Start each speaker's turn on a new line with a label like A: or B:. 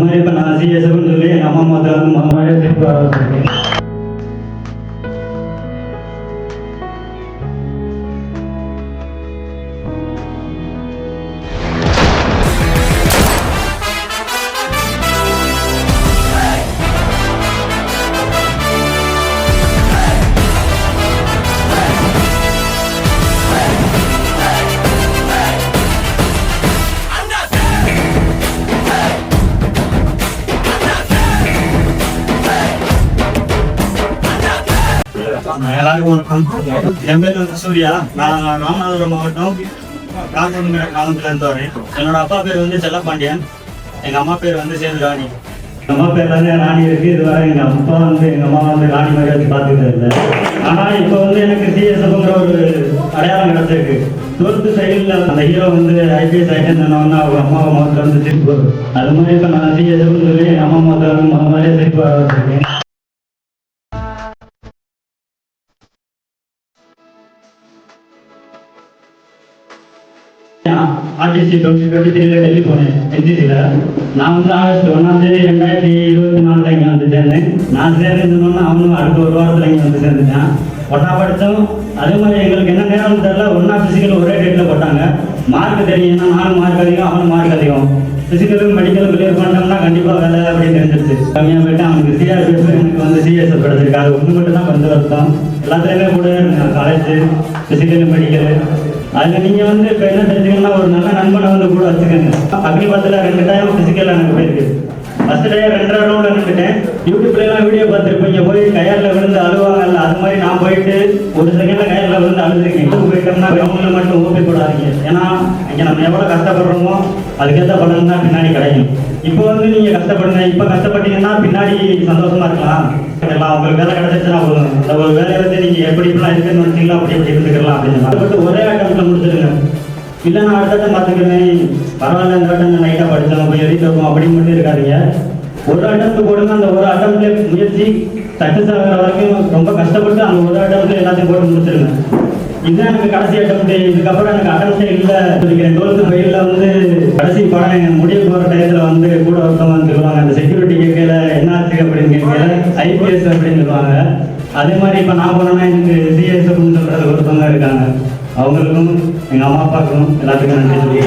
A: மாதிரி இப்போ நான் சிஎஸ்எஃப்னு சொல்லி எங்கள் அம்மா அம்மா வந்து மகமாரியாக திருப்பி வர வச்சுருக்கேன். என் பேர் வந்து சூர்யா. நான் ராமநாதபுரம் மாவட்டம் காக்கங்குற கிராமத்துலேருந்து வரேன். என்னோட அப்பா பேர் வந்து செல்லப்பாண்டியன், எங்கள் அம்மா பேர் வந்து சேதுராணி. எங்கள் அம்மா பேர் வந்து ராணி இருக்குது. இதுவரை எங்கள் அப்பா வந்து எங்கள் அம்மா வந்து ராணி மாதிரி வச்சு பார்த்துக்கிட்டு இல்லை. ஆனால் இப்போ வந்து எனக்கு சிஎஸ்எஃப்ங்கிற ஒரு அடையாளம் கிடச்சிருக்கு. 12th சைடில் அந்த ஹீரோ வந்து ஐபிஎஸ் ஆகிட்டேன்னு சொன்னோன்னா அவங்க அம்மாவை மொத்தம் வந்து திருப்பி வரும். அது மாதிரி இப்போ நான் சிஎஸ்எஃப்னு சொல்லி எங்கள் அம்மா மொத்தம் வந்து மாதிரியே திருப்பி வர வச்சுருக்கேன். ஆர்டிசி 2023 டெல்லி போனேன் என்சிசியில். நான் வந்து ஆகஸ்ட் 1ஆம் தேதி 2024 இங்கே வந்து சேர்ந்தேன். நான் சேர்ந்துருந்தோன்னா அவனும் அடுத்த ஒரு வாரத்தில் இங்கே வந்து சேர்ந்துட்டேன். ஒன்றா படித்தோம். அதே மாதிரி எங்களுக்கு என்ன நேரம் தெரியல, ஒன்றா ஃபிசிக்கல் ஒரே டேட்டில் போட்டாங்க. மார்க் தெரியும்னா நானும் மார்க் அதிகம், அவனும் மார்க் அதிகம். ஃபிசிக்கலும் மெடிக்கலும் கிளியர் பண்ணிட்டோம்னா கண்டிப்பாக வேலை அப்படின்னு தெரிஞ்சிருச்சு. கம்மியாக போயிட்டு அவனுக்கு சிஆர்பிஎஃப், எனக்கு வந்து சிஎஸ்எஃப் கிடச்சிருக்கு. அது ஒன்று மட்டும் தான் கொஞ்சம் வருத்தம். எல்லாத்துலேயுமே கூட காலேஜ் ஃபிசிக்கலு மெடிக்கலு. அதில் நீங்கள் வந்து இப்போ என்ன தெரிஞ்சுக்கணும்னா ஒரு நல்ல நண்பனை வந்து கூட வச்சுக்கோங்க. அக்னிபத்தில் 2 டைம் ஃபிசிக்கல் எனக்கு போயிருக்கு. ஃபஸ்ட் டே 2.5 ரவுண்டில் நின்றுட்டேன். யூடியூப்லாம் வீடியோ பார்த்துருப்பீங்க, போய் கயரில் விழுந்து அழுவாங்கல்ல, அது மாதிரி நான் போயிட்டு ஒரு செகண்டில் கயரில் விழுந்து அழுதுருக்கேன். இதுக்கு போயிட்டோம்னா கிரவுண்டில் மட்டும் ஓப்பி போடாதீங்க. ஏன்னா இங்கே நம்ம எவ்வளோ கஷ்டப்படுறோமோ அதுக்கேற்ற பலன் தான் பின்னாடி கிடைக்கும். இப்போ வந்து நீங்கள் கஷ்டப்படுங்க, இப்போ கஷ்டப்பட்டீங்கன்னா பின்னாடி சந்தோஷமா இருக்கலாம். எல்லாம் உங்களுக்கு வேலை கிடைச்சிச்சுன்னா போதும். அந்த ஒரு வேலையை வந்து நீங்கள் எப்படி இப்படிலாம் இருக்குன்னு நினச்சிங்களா அப்படி எப்படி இருந்துக்கலாம் அப்படின்னு சொல்லி ஒரே ஆட்டத்தில் முடிச்சிருங்க. இல்லை நான் அடுத்த பார்த்துக்கிறேன், பரவாயில்ல இந்த ஆட்டம் நைட்டாக படித்தோம் போய் எழுதி வைப்போம் அப்படின்னு மட்டும் இருக்காதீங்க. ஒரு அட்டம்ப்ட் போடுங்க. அந்த ஒரு அட்டம்ப்ட்லேயே முயற்சி சக்ஸஸ் ஆகிற வரைக்கும் ரொம்ப கஷ்டப்பட்டு அந்த ஒரு அட்டம்ப்ட்ல எல்லாத்தையும் போட்டு முடிச்சிருங்க. இதுதான் எனக்கு கடைசி அட்டம்ப்ட். இதுக்கப்புறம் எனக்கு அட்டம்ப்டே இல்லை சொல்லிக்கிறேன். 12th ஃபெயிலில் வந்து கடைசி படம் முடிய போகிற டயத்தில் வந்து கூட ஒருத்தவங்க வந்து சொல்லுவாங்க, அந்த செக்யூரிட்டி கேட்கல என்னாச்சு அப்படின்னு கேட்கல ஐபிஎஸ் அப்படின்னு சொல்லுவாங்க. அதே மாதிரி இப்போ நான் போனேன்னா எனக்கு சிஎஸ்எஃப்னு சொல்கிறது ஒருத்தவங்க இருக்காங்க. அவங்களுக்கும் எங்கள் அம்மா அப்பாவுக்கும் எல்லாத்துக்கும் நன்றி சொல்லி